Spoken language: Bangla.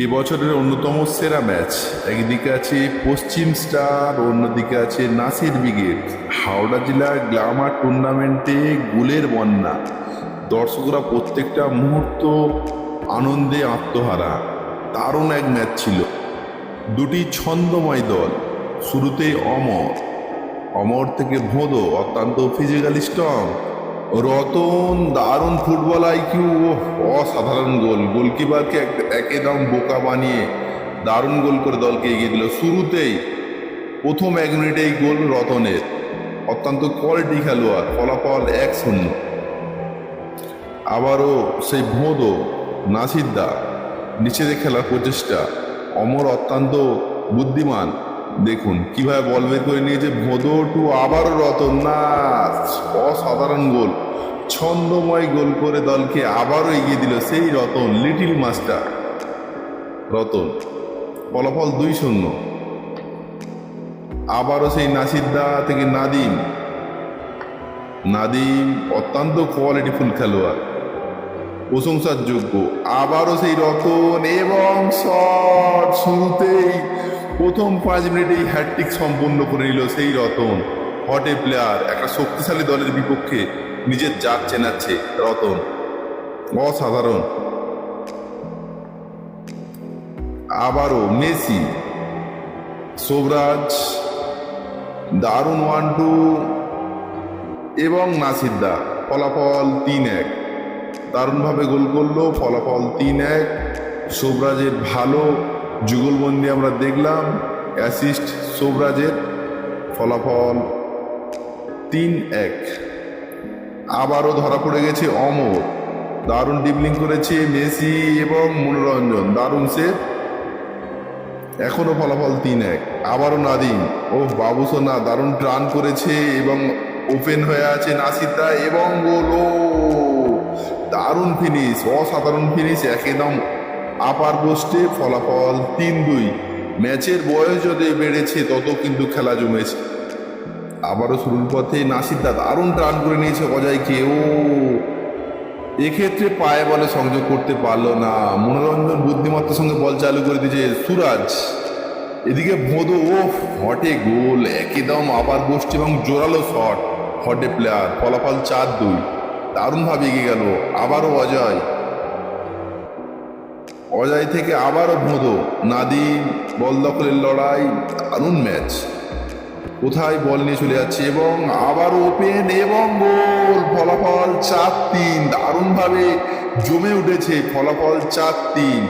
এবছরের অন্যতম সেরা ম্যাচ। একদিকে আছে পশ্চিম স্টার, অন্যদিকে আছে নাসির ব্রিগেড। হাওড়া জেলার গ্ল্যামার টুর্নামেন্টে গোলের বন্যা, দর্শকরা প্রত্যেকটা মুহূর্ত আনন্দে আত্মহারা। দারুণ এক ম্যাচ ছিল, দুটি ছন্দময় দল। শুরুতেই অমর থেকে ভোঁদো, অত্যন্ত ফিজিক্যালি স্ট্রং। রতন দারুণ ফুটবল আইকিউ, অসাধারণ গোল। গোলকিপারকে একদম বোকা বানিয়ে দারুণ গোল করে দলকে এগিয়ে দিল। শুরুতেই প্রথম 1 মিনিটেই গোল রতনের। অত্যন্ত কোয়ালিটি খেলোয়াড়, ফলাফল 1-0। আবারও সেই ভোঁদো, নাসিরদা নিচেতে খেলার প্রচেষ্টা। অমর অত্যন্ত বুদ্ধিমান, দেখুন কিভাবে বল বের করে নিয়েছে ভোঁদো টু আবারও রতন। না, অসাধারণ গোল, ছন্দময় গোল করে দলকে আবারও এগিয়ে দিল সেই রতন, লিটিল মাস্টার রতন। ফলাফল 2-0। আবারও সেই নাসিরদা থেকে নাদিম অত্যন্ত কোয়ালিটিফুল খেলোয়াড়, প্রশংসার যোগ্য। আবারও সেই রতন এবং শট। শুরুতেই প্রথম 5 মিনিটেই হ্যাটট্রিক সম্পূর্ণ করে নিল সেই রতন। হটে প্লেয়ার, একটা শক্তিশালী দলের বিপক্ষে নিজের জাত চেনাচ্ছে রতন, অসাধারণ। আবারও মেসি, শোভরাজ দারুণ 1-2 এবং নাসিরদা। ফলাফল 3-1। দারুণভাবে গোল করলো, ফলাফল 3-1। শোভরাজের ভালো যুগলবন্দি আমরা দেখলাম, অ্যাসিস্ট শোভরাজের। ফলাফল 3-1। আবারও ধরা পড়ে গেছে অমর, দারুণ ডিবলিং করেছে মেসি এবং মনোরঞ্জন, দারুণ সেভ। এখনো ফলাফল 3-1। আবারও নাদিম, ও বাবুসোনা দারুণ রান করেছে এবং ওপেন হয়ে আছে নাসিরদা এবং গোল। দারুণ ফিনিশ, অসাধারণ ফিনিশ, একদম আপার পোস্টে। ফলাফল 3-2। ম্যাচের বয়স যত বেড়েছে তত কিন্তু খেলা জমেছে। আবারও শুরুর পথে নাসিরদা দারুণ রান করে নিয়েছে অজয়কে। এক্ষেত্রে পায়ে বলে সংযোগ করতে পারলো না। মনোরঞ্জন বুদ্ধিমত্তার সঙ্গে বল চালু করে দিয়েছে সুরাজ। এদিকে ভোঁদো, হটে গোল, একদম আপার পোস্ট এবং জোরালো শট। হটে প্লেয়ার, ফলাফল 4-2। দারুণভাবে এগিয়ে গেল। আবারও অজয় থেকে আবারও ভোঁদো, নাদিম বল দখলের লড়াই। দারুণ ম্যাচ, কোথায় বল নিয়ে চলে যাচ্ছে এবং আবার ওপেন এবং গোল। ফলাফল 4-3। দারুণভাবে জমে উঠেছে, ফলাফল 4-3।